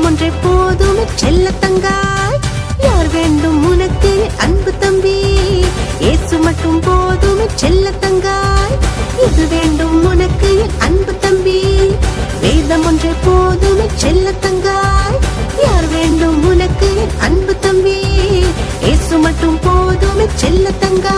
வேதம் ஒன்றே போதும் செல்ல தங்காய். யார் வேண்டும் உனக்கு அன்பு தம்பி? இயேசு மட்டும் போதும் செல்ல தங்காய். இது வேண்டும் உனக்கு அன்பு தம்பி. வேதம் ஒன்றே போதும் செல்ல தங்காய். யார் வேண்டும் உனக்கு அன்பு தம்பி? இயேசு மட்டும் போதும் செல்ல தங்காய்.